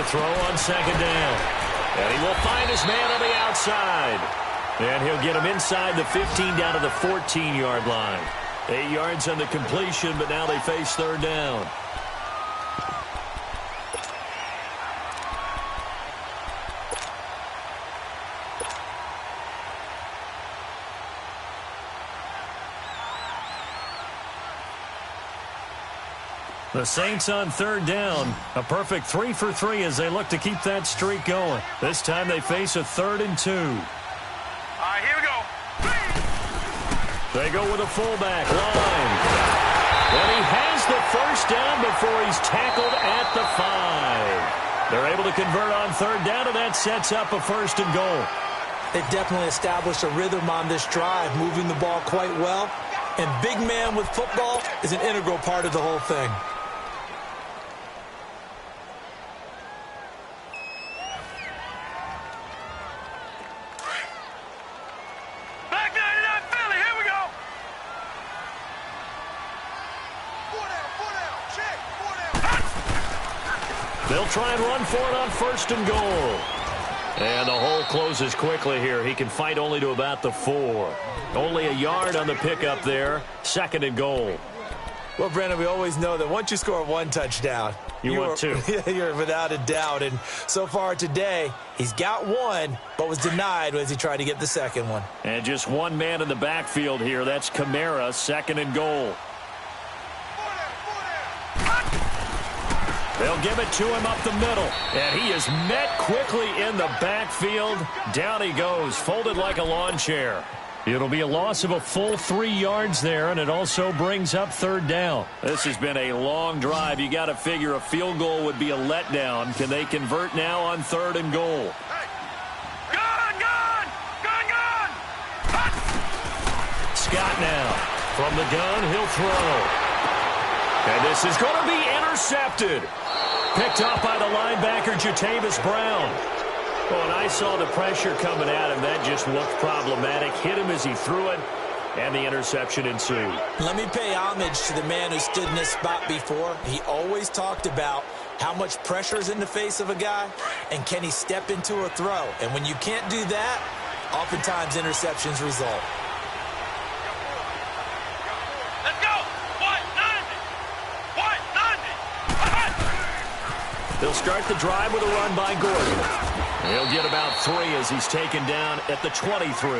to throw on second down. And he will find his man on the outside. And he'll get him inside the 15 down to the 14-yard line. 8 yards on the completion, but now they face third down. The Saints on third down. A perfect 3 for 3 as they look to keep that streak going. This time they face a 3rd and 2. All right, here we go. They go with a fullback line. And he has the first down before he's tackled at the 5. They're able to convert on third down, and that sets up a 1st and goal. They've definitely established a rhythm on this drive, moving the ball quite well. And big man with football is an integral part of the whole thing. They'll try and run for it on 1st and goal. And the hole closes quickly here. He can fight only to about the 4. Only a yard on the pickup there. 2nd and goal. Well, Brandon, we always know that once you score 1 touchdown, you want 2. You're without a doubt. And so far today, he's got 1, but was denied as he tried to get the 2nd one. And just 1 man in the backfield here. That's Kamara, 2nd and goal. They'll give it to him up the middle. And he is met quickly in the backfield. Down he goes, folded like a lawn chair. It'll be a loss of a full 3 yards there, and it also brings up third down. This has been a long drive. You got to figure a field goal would be a letdown. Can they convert now on 3rd and goal? Gun! Scott now. From the gun, he'll throw. And this is going to be intercepted. Picked off by the linebacker, Jatavis Brown. Oh, and I saw the pressure coming at him. That just looked problematic. Hit him as he threw it, and the interception ensued. Let me pay homage to the man who stood in this spot before. He always talked about how much pressure is in the face of a guy, and can he step into a throw. And when you can't do that, oftentimes interceptions result. Let's go! 190! They'll start the drive with a run by Gordon. He'll get about 3 as he's taken down at the 23.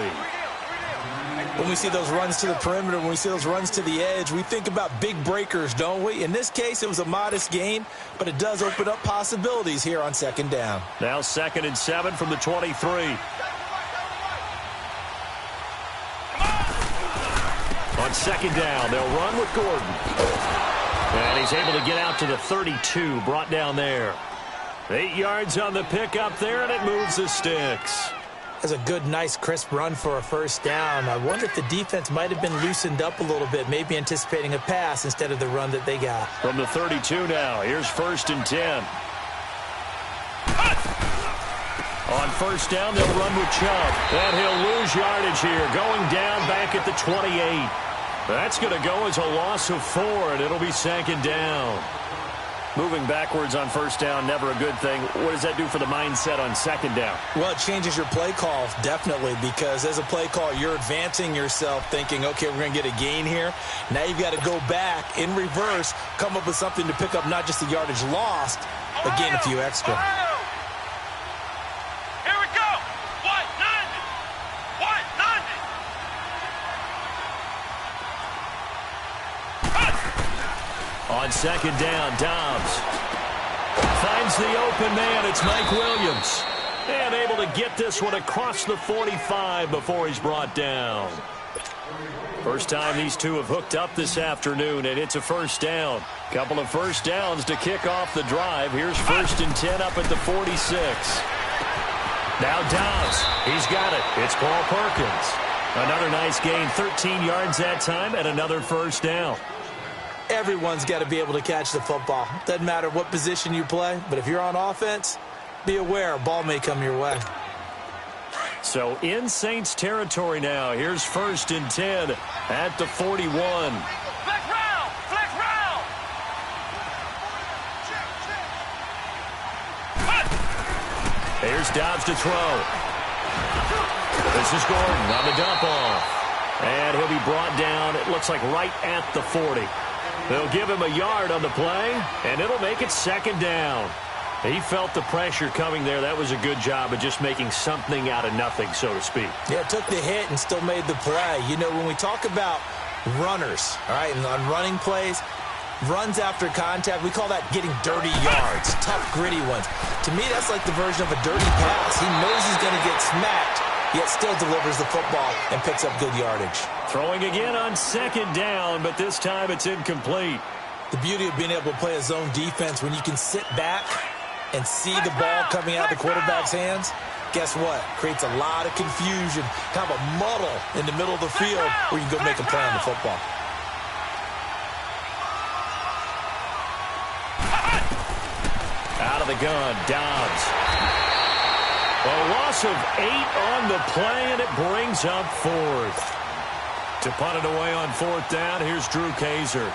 When we see those runs to the perimeter, when we see those runs to the edge, we think about big breakers, don't we? In this case, it was a modest gain, but it does open up possibilities here on 2nd down. Now 2nd and 7 from the 23. On 2nd down, they'll run with Gordon. And he's able to get out to the 32, brought down there. 8 yards on the pickup there, and it moves the sticks. That's a good, nice, crisp run for a 1st down. I wonder if the defense might have been loosened up a little bit, maybe anticipating a pass instead of the run that they got. From the 32 now, here's 1st and 10. On 1st down, they'll run with Chubb. And he'll lose yardage here, going down back at the 28. That's going to go as a loss of 4, and it'll be 2nd down. Moving backwards on 1st down, never a good thing. What does that do for the mindset on 2nd down? Well, it changes your play call, definitely, because as a play call, you're advancing yourself thinking, okay, we're going to get a gain here. Now you've got to go back in reverse, come up with something to pick up not just the yardage lost, but gain a few extra. Here we go! 190! 190! On 2nd down, Dobbs finds the open man. It's Mike Williams. And able to get this one across the 45 before he's brought down. First time these two have hooked up this afternoon, and it's a 1st down. Couple of 1st downs to kick off the drive. Here's 1st and 10 up at the 46. Now Dobbs. He's got it. It's Paul Perkins. Another nice gain, 13 yards that time, and another 1st down. Everyone's got to be able to catch the football. Doesn't matter what position you play, but if you're on offense, be aware a ball may come your way. So in Saints territory now. Here's 1st and 10 at the 41. Flex round! Flex round! Here's Dobbs to throw. This is Gordon on the dump off. And he'll be brought down, it looks like right at the 40. They'll give him a yard on the play, and it'll make it second down. He felt the pressure coming there. That was a good job of just making something out of nothing, so to speak. Yeah, took the hit and still made the play. You know, when we talk about runners, all right, and on running plays, runs after contact, we call that getting dirty yards, tough, gritty ones. To me, that's like the version of a dirty pass. He knows he's going to get smacked, yet still delivers the football and picks up good yardage. Throwing again on second down, but this time it's incomplete. The beauty of being able to play a zone defense, when you can sit back and see the ball coming out of the quarterback's hands, guess what? Creates a lot of confusion, kind of a muddle in the middle of the field where you can go make a play on the football. Out of the gun, Dobbs. A loss of 8 on the play, and it brings up fourth. To punt it away on fourth down, here's Drew Kaiser.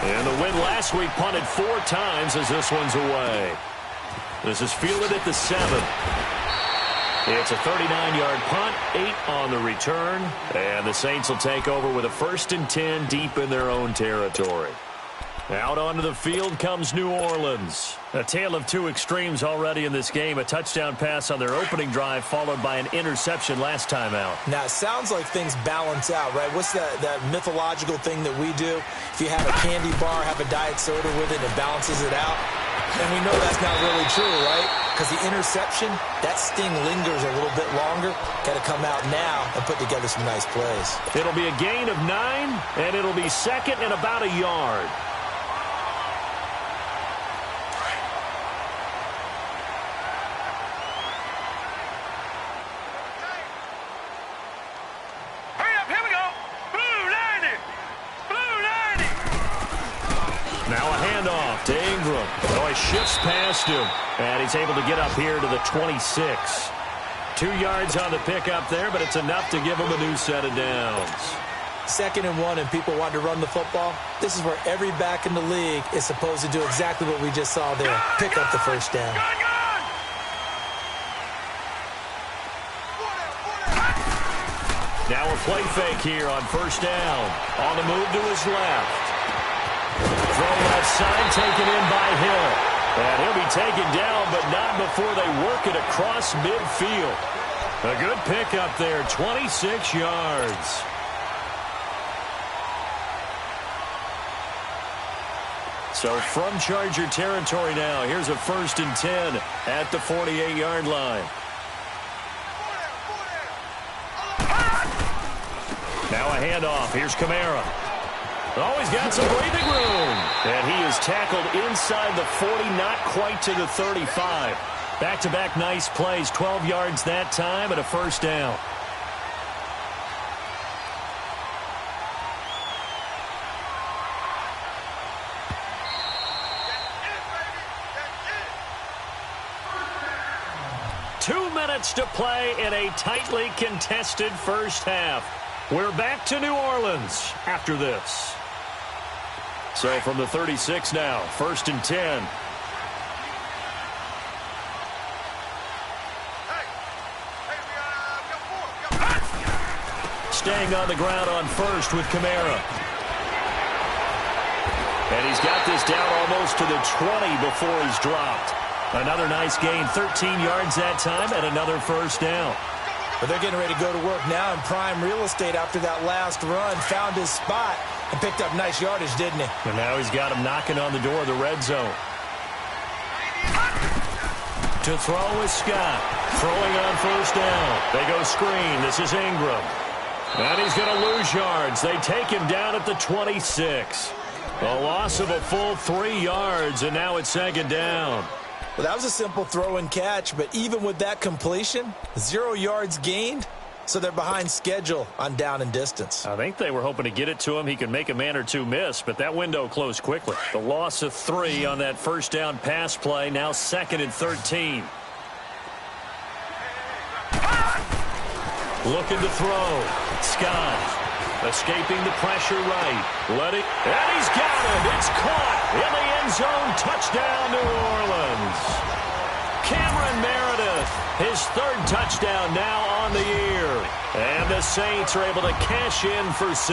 And the win last week punted 4 times as this one's away. This is fielded at the 7. It's a 39-yard punt, 8 on the return, and the Saints will take over with a 1st and 10 deep in their own territory. Out onto the field comes New Orleans. A tale of two extremes already in this game. A touchdown pass on their opening drive followed by an interception last time out. Now, it sounds like things balance out, right? What's that mythological thing that we do? If you have a candy bar, have a diet soda with it, it balances it out. And we know that's not really true, right? Because the interception, that sting lingers a little bit longer. Got to come out now and put together some nice plays. It'll be a gain of 9, and it'll be second and about a yard. To Ingram. Oh, he shifts past him. And he's able to get up here to the 26. 2 yards on the pickup there, but it's enough to give him a new set of downs. 2nd and 1, and people want to run the football. This is where every back in the league is supposed to do exactly what we just saw there. Pick up the first down. Now a play fake here on first down. On the move to his left. Throw left side, taken in by Hill. And he'll be taken down, but not before they work it across midfield. A good pickup there, 26 yards. So from Charger territory now, here's a 1st and 10 at the 48-yard line. Now a handoff. Here's Kamara. Oh, he's got some breathing room. And he is tackled inside the 40, not quite to the 35. Back-to-back nice plays, 12 yards that time and a first down. Two minutes to play in a tightly contested first half. We're back to New Orleans after this. So from the 36 now, 1st and 10. Staying on the ground on first with Kamara. And he's got this down almost to the 20 before he's dropped. Another nice gain, 13 yards that time, and another first down. But they're getting ready to go to work now in prime real estate after that last run. Found his spot and picked up nice yardage, didn't he? And now he's got him knocking on the door of the red zone. To throw is Scott. Throwing on first down. They go screen. This is Ingram. And he's going to lose yards. They take him down at the 26. A loss of a full 3 yards, and now it's second down. Well, that was a simple throw and catch, but even with that completion, 0 yards gained, so they're behind schedule on down and distance. I think they were hoping to get it to him. He could make a man or two miss, but that window closed quickly. The loss of 3 on that first down pass play, now 2nd and 13. Looking to throw. Scott. Escaping the pressure right. And he's got it. It's caught in the end zone. Touchdown, New Orleans. Cameron Meredith, his third touchdown now on the year. And the Saints are able to cash in for 6.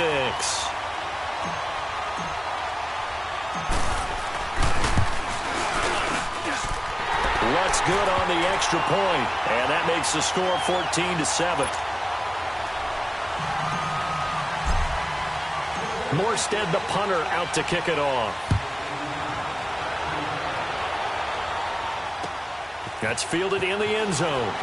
What's good on the extra point, and that makes the score 14-7. Morstead, the punter, out to kick it off. That's fielded in the end zone.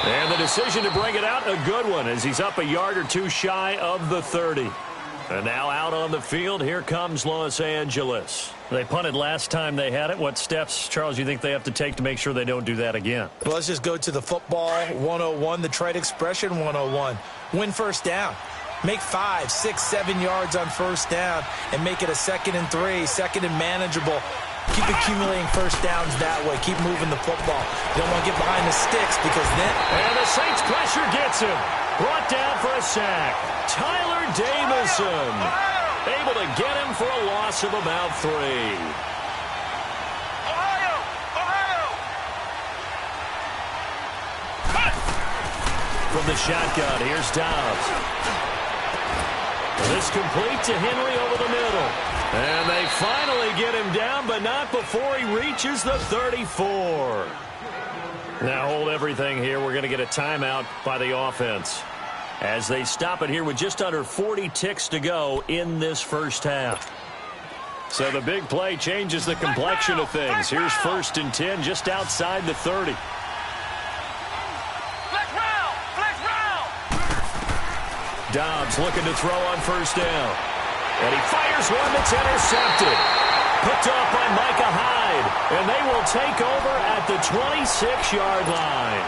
And the decision to bring it out, a good one, as he's up a yard or two shy of the 30. And now out on the field, here comes Los Angeles. They punted last time they had it. What steps, Charles, you think they have to take to make sure they don't do that again? Well, let's just go to the football 101, the trade expression 101. Win first down. Make 5, 6, 7 yards on first down and make it a 2nd and 3, 2nd and manageable. Keep accumulating first downs that way. Keep moving the football. You don't want to get behind the sticks because then... And the Saints pressure gets him. Brought down for a sack. Tyler Davison able to get him for a loss of about 3. Ohio! From the shotgun, here's Dobbs. This complete to Henry over the middle. And they finally get him down, but not before he reaches the 34. Now hold everything here. We're going to get a timeout by the offense as they stop it here with just under 40 ticks to go in this first half. So the big play changes the complexion of things. Here's 1st and 10 just outside the 30. Dobbs looking to throw on first down. And he fires one that's intercepted. Picked off by Micah Hyde. And they will take over at the 26-yard line.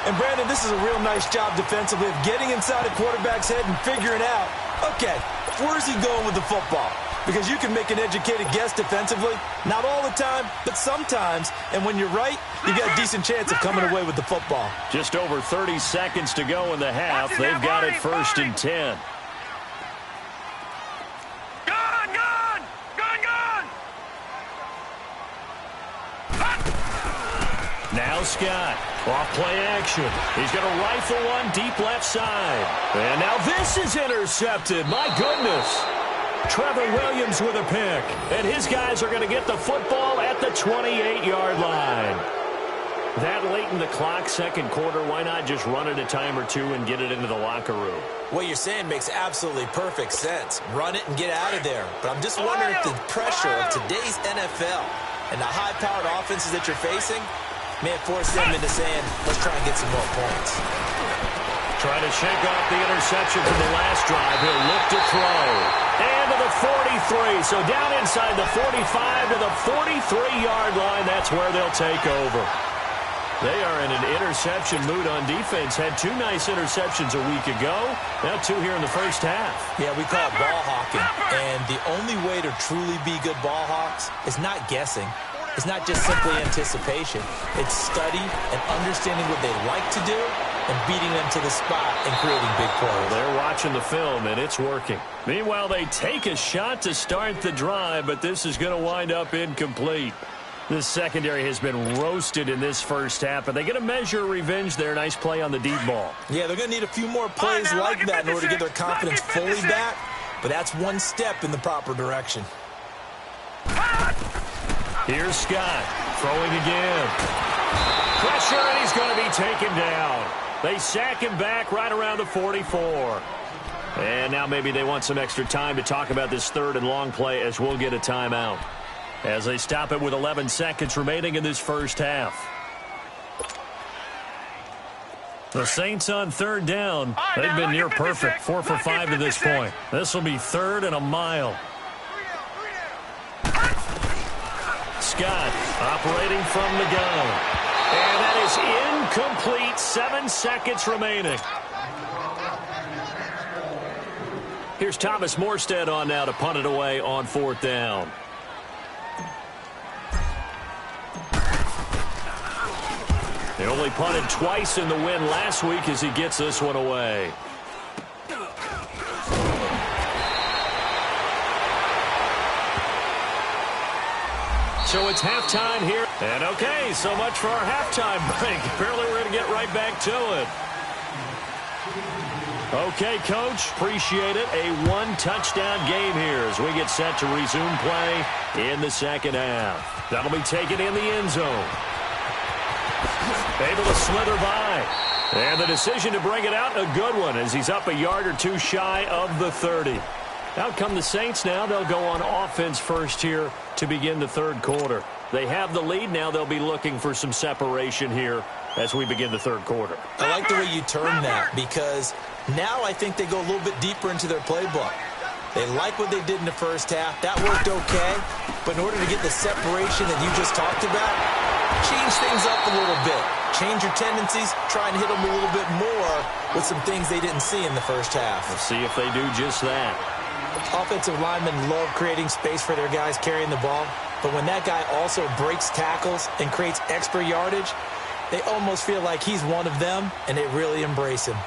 And, Brandon, this is a real nice job defensively of getting inside a quarterback's head and figuring out, okay, where's he going with the football? Because you can make an educated guess defensively. Not all the time, but sometimes. And when you're right, you've got a decent chance of coming away with the football. Just over 30 seconds to go in the half. They've got it 1st and 10. Now Scott, off play action. He's going to rifle one deep left side. And now this is intercepted. My goodness. Trevor Williams with a pick. And his guys are going to get the football at the 28-yard line. That late in the clock, second quarter, why not just run it a time or two and get it into the locker room? What you're saying makes absolutely perfect sense. Run it and get out of there. But I'm just wondering if the pressure of today's NFL and the high-powered offenses that you're facing may have forced them into saying, let's try and get some more points. Trying to shake off the interception from the last drive. He'll look to throw. And to the 43. So down inside the 45 to the 43-yard line. That's where they'll take over. They are in an interception mood on defense. Had 2 nice interceptions a week ago. Now 2 here in the first half. Yeah, we call it ball hawking. And the only way to truly be good ball hawks is not guessing. It's not just simply anticipation. It's study and understanding what they like to do and beating them to the spot and creating big plays. They're watching the film, and it's working. Meanwhile, they take a shot to start the drive, but this is going to wind up incomplete. This secondary has been roasted in this first half, and they get a measure of revenge there. Nice play on the deep ball. Yeah, they're going to need a few more plays like that in order to get their confidence fully back, but that's one step in the proper direction. Here's Scott, throwing again. Pressure, and he's going to be taken down. They sack him back right around the 44. And now maybe they want some extra time to talk about this third and long play as we'll get a timeout. As they stop it with 11 seconds remaining in this first half. The Saints on third down. They've been near perfect, 4 for 5 to this point. This will be 3rd and a mile. Scott operating from the gun. And that is incomplete. 7 seconds remaining. Here's Thomas Morstead on now to punt it away on 4th down. He only punted twice in the win last week as he gets this one away. So it's halftime here. And okay, so much for our halftime break. Apparently we're going to get right back to it. Okay, Coach, appreciate it. A one-touchdown game here as we get set to resume play in the second half. That'll be taken in the end zone. Able to slither by. And the decision to bring it out, a good one, as he's up a yard or two shy of the 30. Out come the Saints now. They'll go on offense first here to begin the third quarter. They have the lead. Now they'll be looking for some separation here as we begin the third quarter. I like the way you turn that, because now I think they go a little bit deeper into their playbook. They like what they did in the first half. That worked okay. But in order to get the separation that you just talked about, change things up a little bit. Change your tendencies. Try and hit them a little bit more with some things they didn't see in the first half. We'll see if they do just that. Offensive linemen love creating space for their guys carrying the ball. But when that guy also breaks tackles and creates extra yardage, they almost feel like he's one of them, and they really embrace him.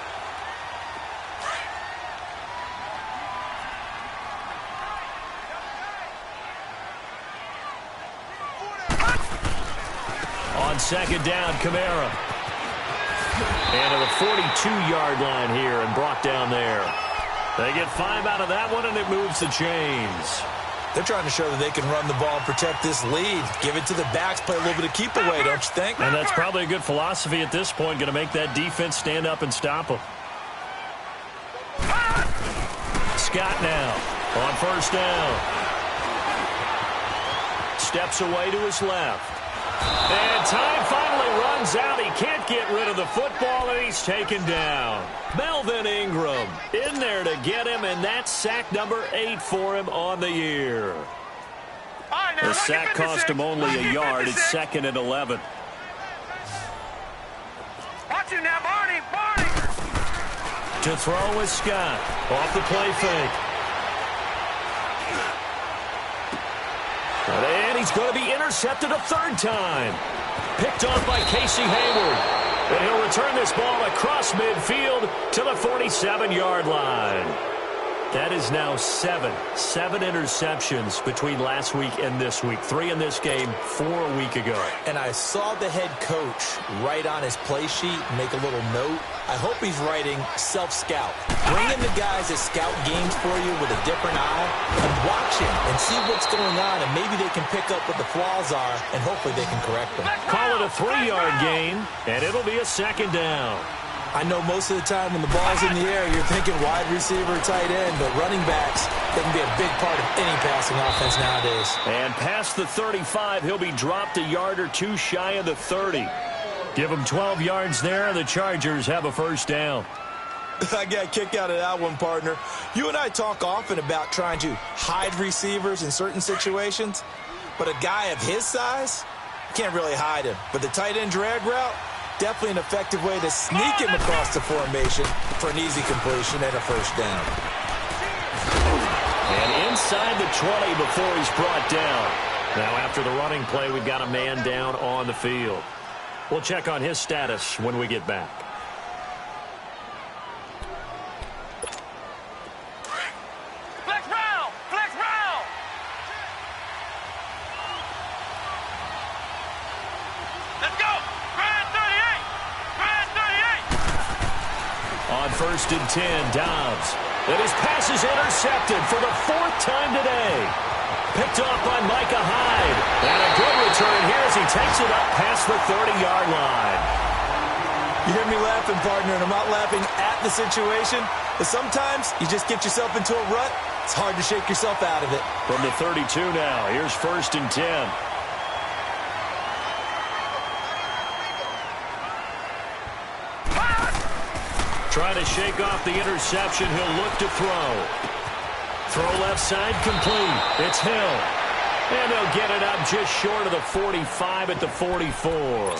On second down, Kamara. And to the 42-yard line here and brought down there. They get 5 out of that one, and it moves the chains. They're trying to show that they can run the ball and protect this lead. Give it to the backs, play a little bit of keep away, don't you think? And that's probably a good philosophy at this point, going to make that defense stand up and stop them. Scott now on first down. Steps away to his left. And time finally runs out. He can't get rid of the football, and he's taken down. Melvin Ingram in there to get him, and that's sack number 8 for him on the year. The sack cost him only a yard. It's second and 11. Watch him now, Barney. To throw is Scott. Off the play fake. And he's going to be intercepted a third time. Picked off by Casey Hayward. And he'll return this ball across midfield to the 47-yard line. That is now 7 interceptions between last week and this week. 3 in this game, 4 a week ago. And I saw the head coach write on his play sheet, make a little note. I hope he's writing self-scout. Bring in the guys that scout games for you with a different eye and watch him and see what's going on, and maybe they can pick up what the flaws are, and hopefully they can correct them. Call it a 3-yard gain, and it'll be a second down. I know most of the time when the ball's in the air, you're thinking wide receiver, tight end, but running backs, they can be a big part of any passing offense nowadays. And past the 35, he'll be dropped a yard or two shy of the 30. Give him 12 yards there, and the Chargers have a first down. I got a kick out of that one, partner. You and I talk often about trying to hide receivers in certain situations, but a guy of his size, can't really hide him. But the tight end drag route, definitely an effective way to sneak him across the formation for an easy completion and a first down. And inside the 20 before he's brought down. Now after the running play, we've got a man down on the field. We'll check on his status when we get back. Flex round! Flex round! Let's go! Grand 38! Grand 38! On first and 10, Dobbs. And his pass is intercepted for the 4th time today. Picked off by Micah Hyde. And a good return here as he takes it up past the 30-yard line. You hear me laughing, partner, and I'm not laughing at the situation, but sometimes you just get yourself into a rut. It's hard to shake yourself out of it. From the 32 now, here's first and 10. Trying to shake off the interception. He'll look to throw. Throw left side complete. It's Hill. And they'll get it up just short of the 45 at the 44.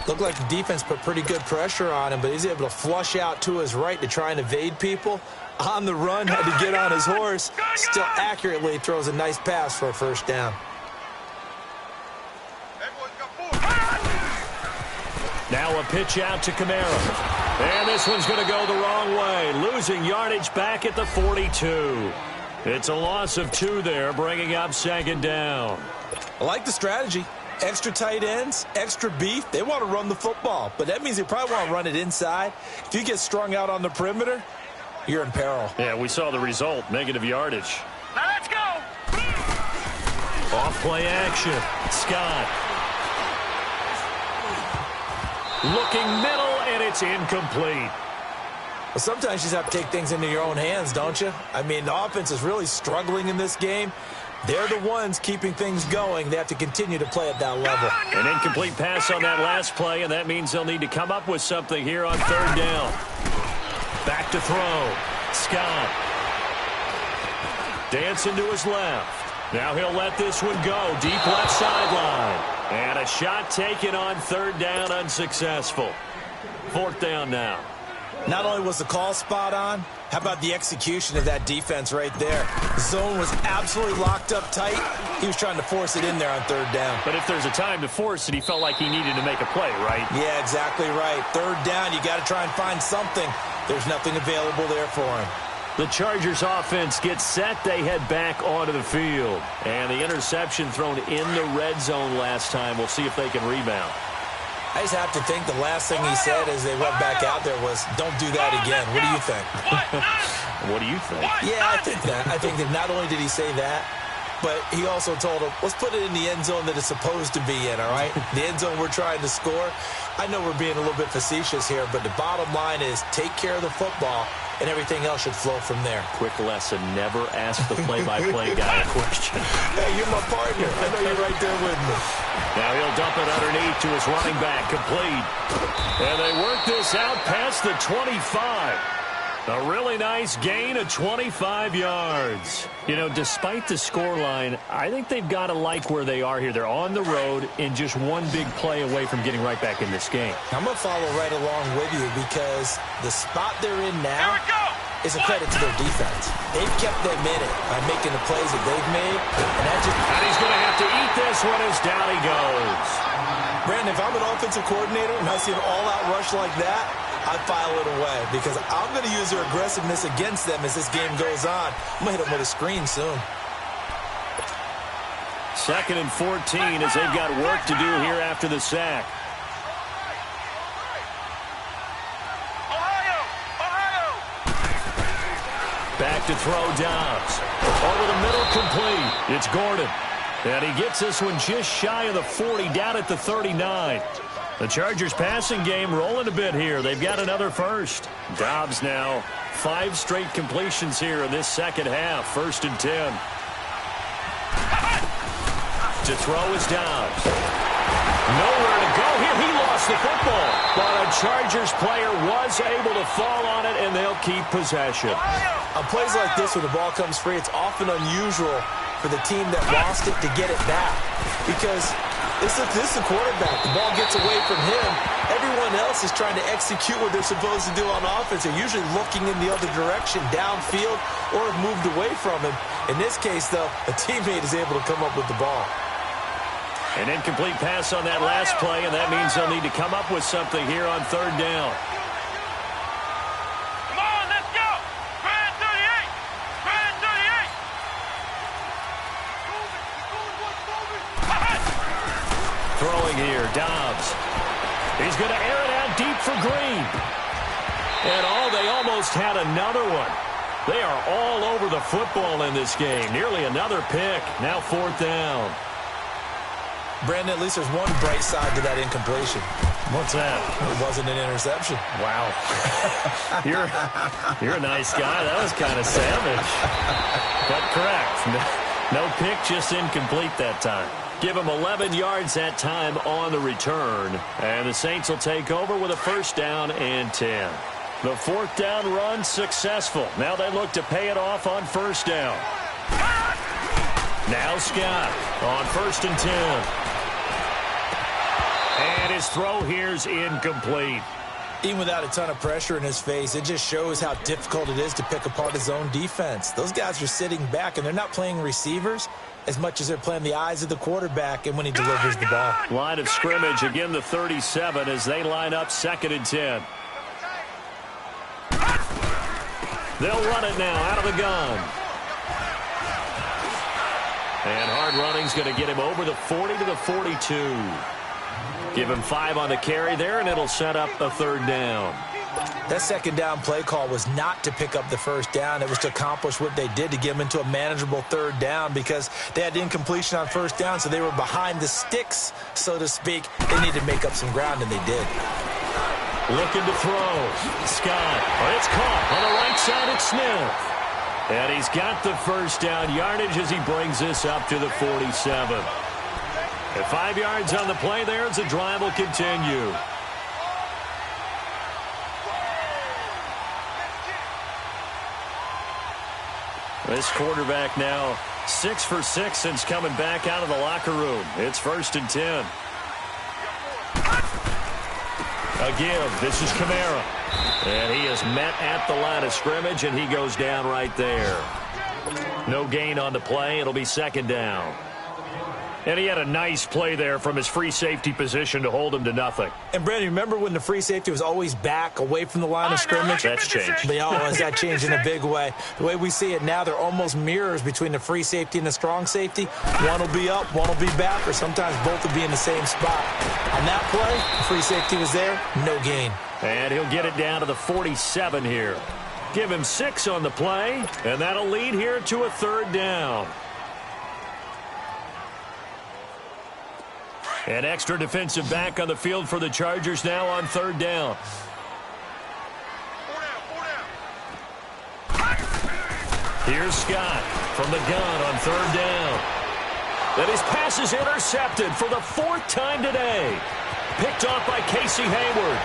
Looked like the defense put pretty good pressure on him, but he's able to flush out to his right to try and evade people. On the run, had to get on his horse. Still accurately throws a nice pass for a first down. Now a pitch out to Kamara. And this one's going to go the wrong way. Losing yardage back at the 42. It's a loss of 2 there, bringing up second down. I like the strategy. Extra tight ends, extra beef. They want to run the football, but that means they probably want to run it inside. If you get strung out on the perimeter, you're in peril. Yeah, we saw the result, negative yardage. Now let's go. Off play action. Scott. Looking middle, and it's incomplete. Well, sometimes you just have to take things into your own hands, don't you? I mean, the offense is really struggling in this game. They're the ones keeping things going. They have to continue to play at that level. An incomplete pass on that last play, and that means they'll need to come up with something here on third down. Back to throw. Scott. Dancing to his left. Now he'll let this one go. Deep left sideline. And a shot taken on third down, unsuccessful. Fourth down now. Not only was the call spot on, how about the execution of that defense right there? The zone was absolutely locked up tight. He was trying to force it in there on third down. But if there's a time to force it, he felt like he needed to make a play, right? Yeah, exactly right. Third down, you got to try and find something. There's nothing available there for him. The Chargers offense gets set. They head back onto the field. And the interception thrown in the red zone last time. We'll see if they can rebound. I just have to think the last thing he said as they went back out there was, don't do that again. What do you think? What do you think? Yeah, I think that. I think that not only did he say that, but he also told him, let's put it in the end zone that it's supposed to be in, all right? The end zone we're trying to score. I know we're being a little bit facetious here, but the bottom line is take care of the football, and everything else should flow from there. Quick lesson, never ask the play-by-play guy a question. Hey, you're my partner. I know you're right there with me. Now he'll dump it underneath to his running back, complete. And they work this out past the 25. A really nice gain of 25 yards. You know, despite the scoreline, I think they've got to like where they are here. They're on the road and just one big play away from getting right back in this game. I'm going to follow right along with you because the spot they're in now is a credit to their defense. They've kept them in it by making the plays that they've made. And he's going to have to eat this one as down he goes. Brandon, if I'm an offensive coordinator and I see an all-out rush like that, I file it away because I'm going to use their aggressiveness against them as this game goes on. I'm going to hit them with a screen soon. 2nd and 14 as they've got work to do here after the sack. Back to throw Dobbs. Over the middle, complete. It's Gordon. And he gets this one just shy of the 40, down at the 39. The Chargers passing game rolling a bit here. They've got another first. Dobbs now 5 straight completions here in this second half. 1st and 10. To throw is Dobbs. Nowhere to go here. He lost the football. But a Chargers player was able to fall on it, and they'll keep possession. On plays like this where the ball comes free, it's often unusual for the team that lost it to get it back. Because this is the quarterback. The ball gets away from him. Everyone else is trying to execute what they're supposed to do on offense. They're usually looking in the other direction, downfield, or have moved away from him. In this case, though, a teammate is able to come up with the ball. An incomplete pass on that last play, and that means they'll need to come up with something here on third down. Come on, let's go. Grand 38. Grand 38. Throwing here, Dobbs. He's going to air it out deep for Green. And they almost had another one. They are all over the football in this game. Nearly another pick. Now 4th down. Brandon, at least there's one bright side to that incompletion. What's that? It wasn't an interception. Wow. You're a nice guy. That was kind of savage. But correct. No pick, just incomplete that time. Give him 11 yards that time on the return. And the Saints will take over with a 1st down and 10. The 4th down run successful. Now they look to pay it off on 1st down. Now Scott on 1st and 10. And his throw here's incomplete. Even without a ton of pressure in his face, it just shows how difficult it is to pick apart his own defense. Those guys are sitting back, and they're not playing receivers as much as they're playing the eyes of the quarterback and when he delivers the ball. Line of scrimmage, again the 37 as they line up 2nd and 10. They'll run it now out of the gun. And hard running's going to get him over the 40 to the 42. Give him 5 on the carry there, and it'll set up a 3rd down. That 2nd down play call was not to pick up the 1st down. It was to accomplish what they did, to get them into a manageable 3rd down, because they had incompletion on 1st down, so they were behind the sticks, so to speak. They needed to make up some ground, and they did. Looking to throw. Scott. It's caught on the right side at Smith. And he's got the 1st down yardage as he brings this up to the 47. At 5 yards on the play there as the drive will continue. This quarterback now 6 for 6 since coming back out of the locker room. It's 1st and 10. A give. This is Kamara. And he is met at the line of scrimmage, and he goes down right there. No gain on the play. It'll be 2nd down. And he had a nice play there from his free safety position to hold him to nothing. And, Brandon, remember when the free safety was always back away from the line of scrimmage? That's changed. That changed in a big way. The way we see it now, they're almost mirrors between the free safety and the strong safety. One will be up, one will be back, or sometimes both will be in the same spot. On that play, the free safety was there, no gain. And he'll get it down to the 47 here. Give him 6 on the play, and that'll lead here to a 3rd down. An extra defensive back on the field for the Chargers now on 3rd down. Here's Scott from the gun on 3rd down. And his pass is intercepted for the 4th time today. Picked off by Casey Hayward.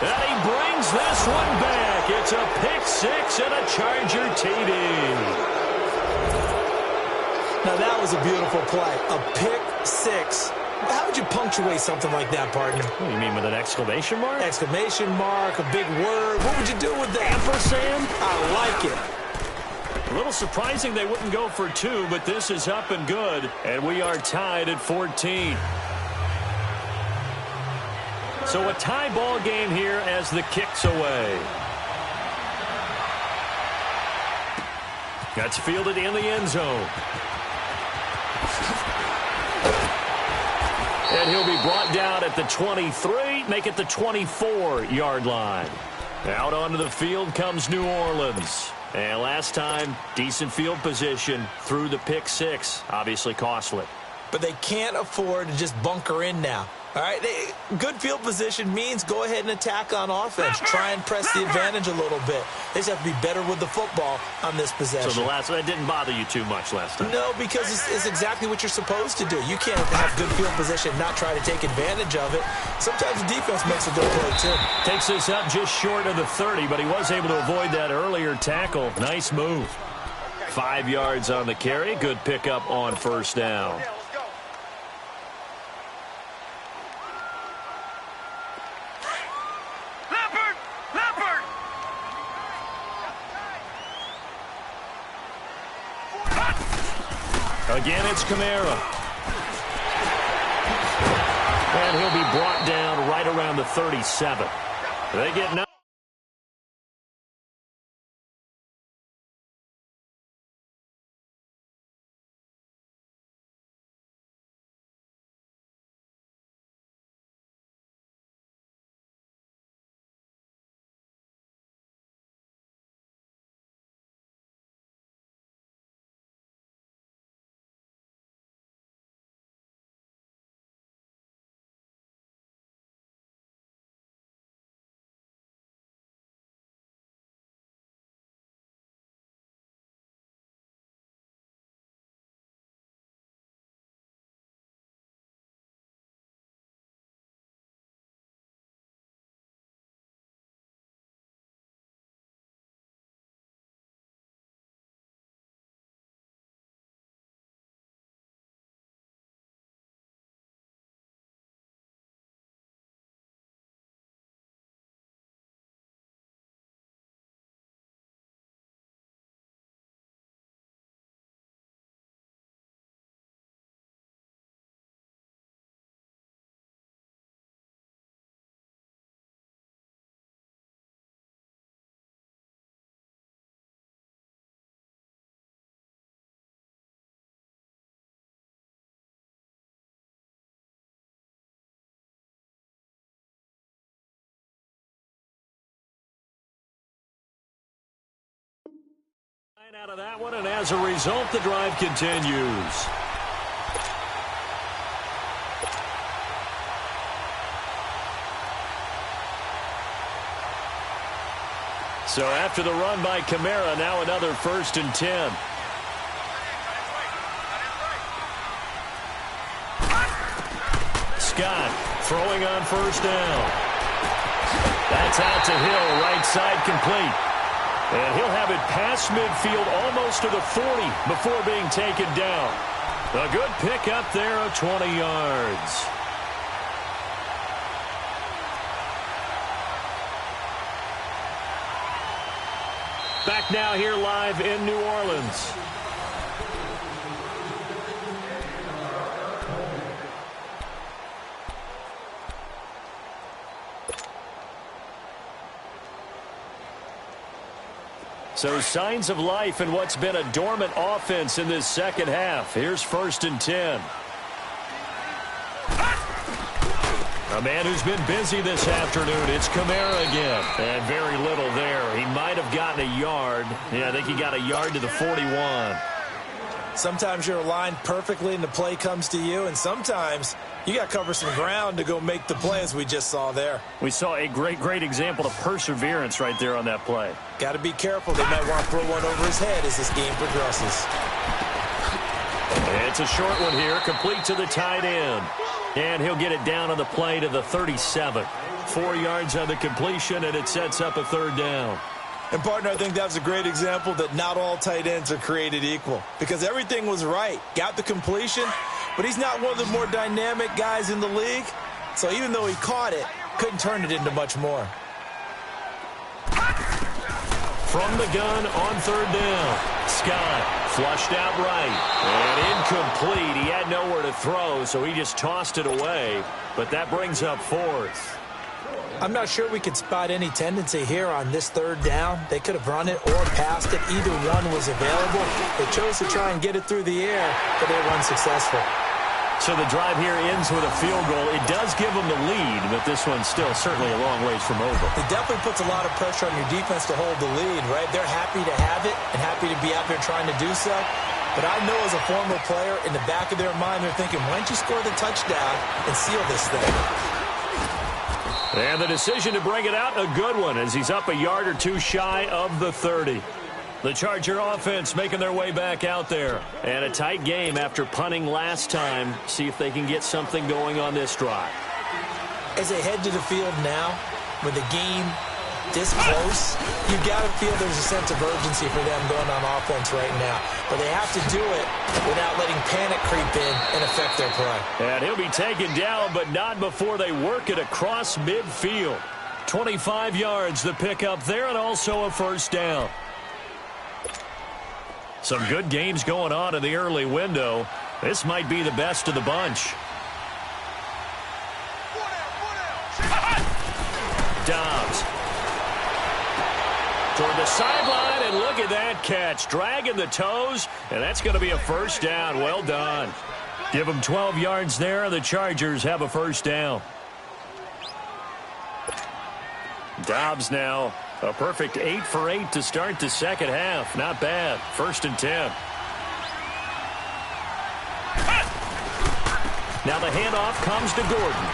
And he brings this one back. It's a pick 6 and a Charger TD. Now, that was a beautiful play. A pick 6. How would you punctuate something like that, partner? What do you mean, with an exclamation mark? Exclamation mark, a big word. What would you do with that? Ampersand? I like it. A little surprising they wouldn't go for 2, but this is up and good. And we are tied at 14. So a tie ball game here as the kick's away. That's fielded in the end zone. And he'll be brought down at the 23, make it the 24-yard line. Out onto the field comes New Orleans. And last time, decent field position through the pick 6. Obviously costly. But they can't afford to just bunker in now. All right, good field position means go ahead and attack on offense. Try and press the advantage a little bit. They just have to be better with the football on this possession. So that didn't bother you too much last time? No, because it's exactly what you're supposed to do. You can't have good field position and not try to take advantage of it. Sometimes the defense makes a good play, too. Takes this up just short of the 30, but he was able to avoid that earlier tackle. Nice move. 5 yards on the carry. Good pickup on 1st down. Again, it's Kamara. And he'll be brought down right around the 37. They get Out of that one, and as a result, the drive continues. So after the run by Kamara, now another 1st and 10. Scott throwing on 1st down. That's out to Hill, right side complete. And he'll have it past midfield almost to the 40 before being taken down. A good pick up there of 20 yards. Back now here live in New Orleans. So signs of life in what's been a dormant offense in this second half. Here's 1st and 10. A man who's been busy this afternoon. It's Kamara again. And very little there. He might have gotten a yard. Yeah, I think he got a yard to the 41. Sometimes you're aligned perfectly and the play comes to you, and sometimes you got to cover some ground to go make the play, as we just saw there. We saw a great example of perseverance right there on that play. Got to be careful. They might want to throw one over his head as this game progresses. It's a short one here, complete to the tight end. And he'll get it down on the play to the 37. 4 yards on the completion, and it sets up a 3rd down. And, partner, I think that's a great example that not all tight ends are created equal, because everything was right. Got the completion, but he's not one of the more dynamic guys in the league. So even though he caught it, couldn't turn it into much more. From the gun on 3rd down. Scott flushed out right. And incomplete. He had nowhere to throw, so he just tossed it away. But that brings up 4th. I'm not sure we could spot any tendency here on this 3rd down. They could have run it or passed it. Either one was available. They chose to try and get it through the air, but they were unsuccessful. So the drive here ends with a field goal. It does give them the lead, but this one's still certainly a long ways from over. It definitely puts a lot of pressure on your defense to hold the lead, right? They're happy to have it and happy to be out there trying to do so. But I know as a former player, in the back of their mind, they're thinking, why don't you score the touchdown and seal this thing? And the decision to bring it out, a good one, as he's up a yard or two shy of the 30. The Charger offense making their way back out there. And a tight game after punting last time. See if they can get something going on this drive. As they head to the field now, with the game this close, you got to feel there's a sense of urgency for them going on offense right now. But they have to do it without letting panic creep in and affect their play. And he'll be taken down, but not before they work it across midfield. 25 yards the pickup there, and also a 1st down. Some good games going on in the early window. This might be the best of the bunch. Dobbs toward the sideline, and look at that catch. Dragging the toes, and that's going to be a 1st down. Well done. Give them 12 yards there. The Chargers have a 1st down. Dobbs now a perfect 8 for 8 to start the second half. Not bad. 1st and 10. Now the handoff comes to Gordon.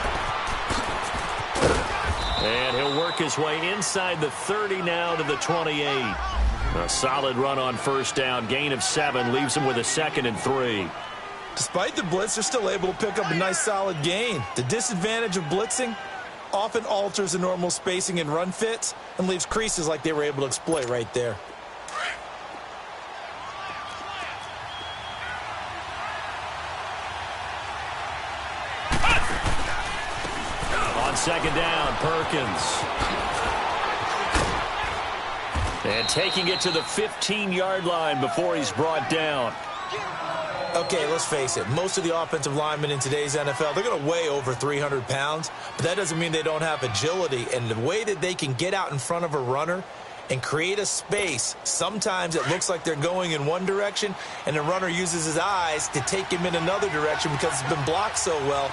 And he'll work his way inside the 30 now to the 28. A solid run on 1st down. Gain of 7 leaves him with a 2nd and 3. Despite the blitz, they're still able to pick up a nice solid gain. The disadvantage of blitzing often alters the normal spacing and run fits and leaves creases like they were able to exploit right there. On 2nd down, Perkins. And taking it to the 15-yard line before he's brought down. Okay, let's face it. Most of the offensive linemen in today's NFL, they're going to weigh over 300 pounds, but that doesn't mean they don't have agility. And the way that they can get out in front of a runner and create a space, sometimes it looks like they're going in one direction, and the runner uses his eyes to take him in another direction because it's been blocked so well.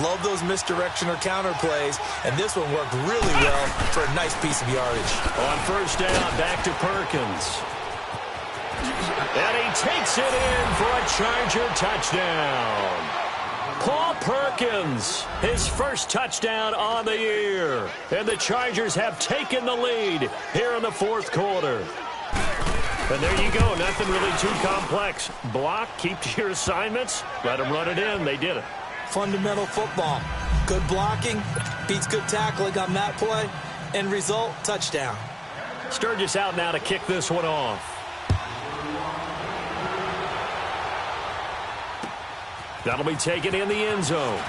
Love those misdirection or counter plays, and this one worked really well for a nice piece of yardage. On 1st down, back to Perkins. And he takes it in for a Charger touchdown. Paul Perkins, his first touchdown on the year. And the Chargers have taken the lead here in the fourth quarter. And there you go. Nothing really too complex. Block, keep to your assignments, let them run it in. They did it. Fundamental football. Good blocking, beats good tackling on that play. End result, touchdown. Sturgis out now to kick this one off. That'll be taken in the end zone.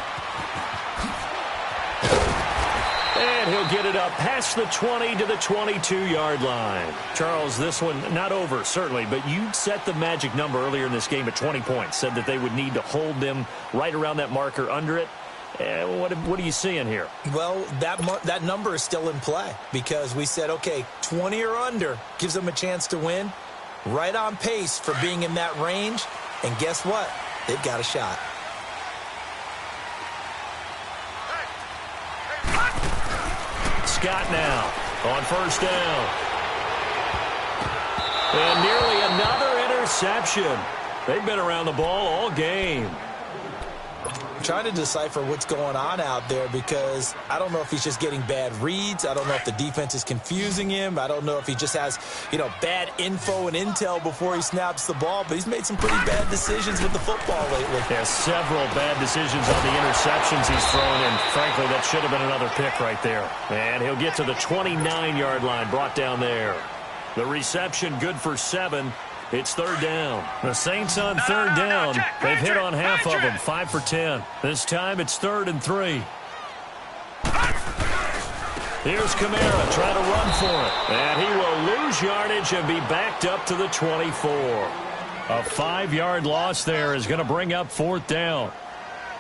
And he'll get it up past the 20 to the 22-yard line. Charles, this one not over, certainly, but you set the magic number earlier in this game at 20 points. Said that they would need to hold them right around that marker under it. What are you seeing here? Well, that number is still in play because we said, okay, 20 or under gives them a chance to win. Right on pace for being in that range. And guess what? They've got a shot. Scott now on first down. And nearly another interception. They've been around the ball all game. I'm trying to decipher what's going on out there because I don't know if he's just getting bad reads. I don't know if the defense is confusing him. I don't know if he just has, bad info and intel before he snaps the ball. But he's made some pretty bad decisions with the football lately. Yeah, several bad decisions on the interceptions he's thrown, and frankly, that should have been another pick right there. And he'll get to the 29-yard line, brought down there. The reception good for 7. It's third down. The Saints on third down. They've hit on half of them, 5 for 10. This time it's 3rd and 3. Here's Kamara trying to run for it. And he will lose yardage and be backed up to the 24. A 5-yard loss there is going to bring up 4th down.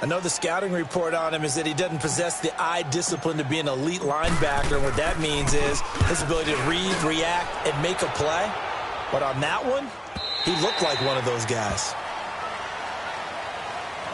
I know the scouting report on him is that he doesn't possess the eye discipline to be an elite linebacker. And what that means is his ability to read, react, and make a play. But on that one, he looked like one of those guys.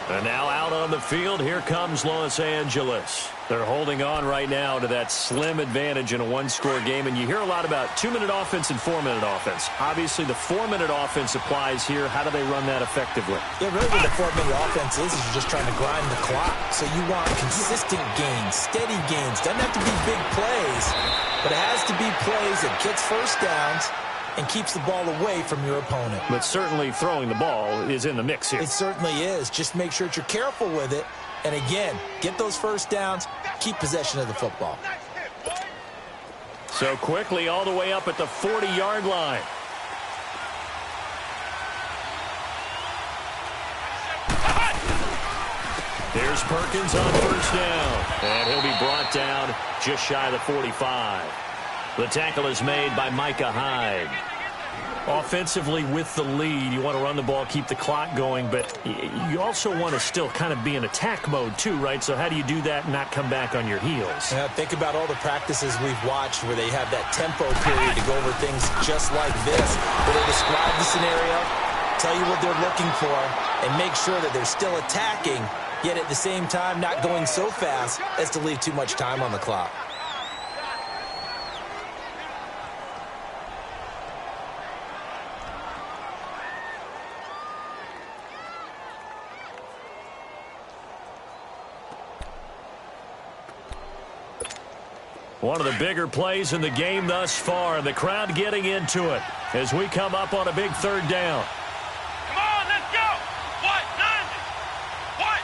And now out on the field, here comes Los Angeles. They're holding on right now to that slim advantage in a one-score game. And you hear a lot about 2-minute offense and 4-minute offense. Obviously, the 4-minute offense applies here. How do they run that effectively? Yeah, really what the 4-minute offense is you're just trying to grind the clock. So you want consistent gains, steady gains. Doesn't have to be big plays, but it has to be plays that gets first downs and keeps the ball away from your opponent. But certainly throwing the ball is in the mix here. It certainly is. Just make sure that you're careful with it. And again, get those first downs, keep possession of the football. So quickly all the way up at the 40-yard line. Here's Perkins on first down. And he'll be brought down just shy of the 45. The tackle is made by Micah Hyde. Offensively with the lead, you want to run the ball, keep the clock going, but you also want to still kind of be in attack mode too, right? So how do you do that and not come back on your heels? Yeah, think about all the practices we've watched where they have that tempo period to go over things just like this, where they describe the scenario, tell you what they're looking for, and make sure that they're still attacking, yet at the same time not going so fast as to leave too much time on the clock. One of the bigger plays in the game thus far, and the crowd getting into it as we come up on a big third down. Come on, let's go. What? 90. What?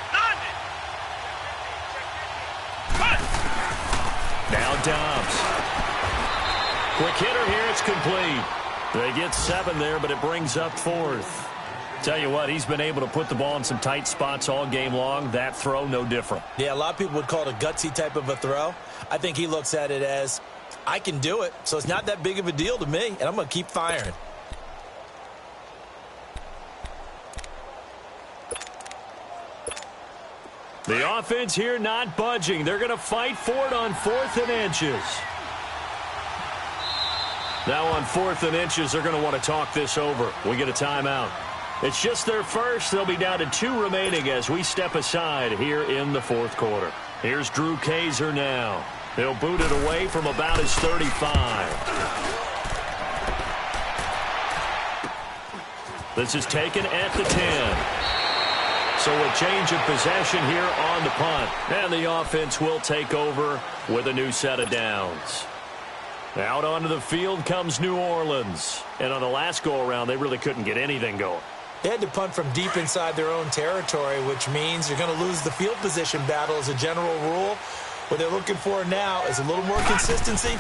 90. Now Dobbs. Quick hitter here, it's complete. They get 7 there, but it brings up 4th. Tell you what, he's been able to put the ball in some tight spots all game long. That throw, no different. Yeah, a lot of people would call it a gutsy type of a throw. I think he looks at it as, I can do it, so it's not that big of a deal to me, and I'm going to keep firing. The offense here not budging. They're going to fight for it on 4th and inches. Now on 4th and inches, they're going to want to talk this over. We get a timeout. It's just their first. They'll be down to 2 remaining as we step aside here in the 4th quarter. Here's Drew Kaiser now. He'll boot it away from about his 35. This is taken at the 10. So a change of possession here on the punt. And the offense will take over with a new set of downs. Out onto the field comes New Orleans. And on the last go-around, they really couldn't get anything going. They had to punt from deep inside their own territory, which means you're going to lose the field position battle as a general rule. What they're looking for now is a little more consistency,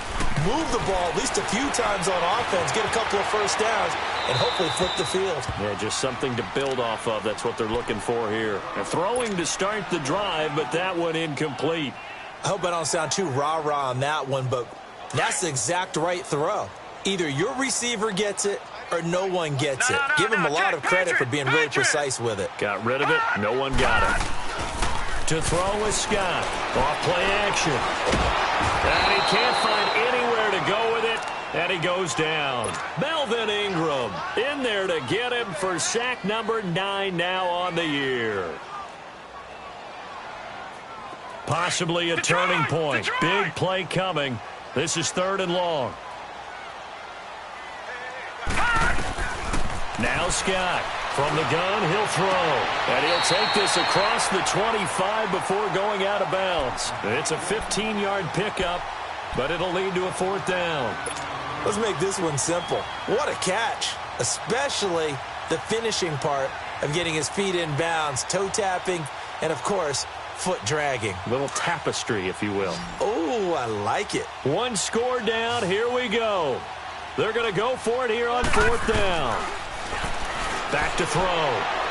move the ball at least a few times on offense, get a couple of first downs, and hopefully flip the field. Yeah, just something to build off of. That's what they're looking for here. And throwing to start the drive, but that one incomplete. I hope I don't sound too rah-rah on that one, but that's the exact right throw. Either your receiver gets it or no one gets it. Give him a lot of credit for being really precise with it. Got rid of it. No one got it. To throw is Scott. Off play action. And he can't find anywhere to go with it. And he goes down. Melvin Ingram in there to get him for sack number 9 now on the year. Possibly a turning point. Big play coming. This is 3rd and long. Now Scott. From the gun, he'll throw. And he'll take this across the 25 before going out of bounds. It's a 15-yard pickup, but it'll lead to a 4th down. Let's make this one simple. What a catch, especially the finishing part of getting his feet in bounds, toe tapping, and, of course, foot dragging. A little tapestry, if you will. Oh, I like it. One score down. Here we go. They're going to go for it here on 4th down. Back to throw.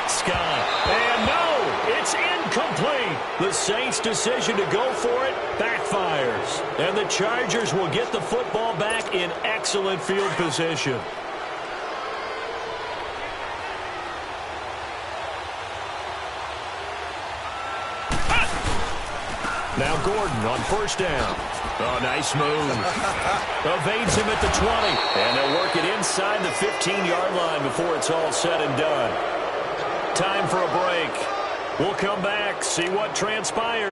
Scott. And no, it's incomplete. The Saints' decision to go for it backfires. And the Chargers will get the football back in excellent field position. Now Gordon on 1st down. Oh, nice move. Evades him at the 20. And they'll work it inside the 15-yard line before it's all said and done. Time for a break. We'll come back, see what transpires.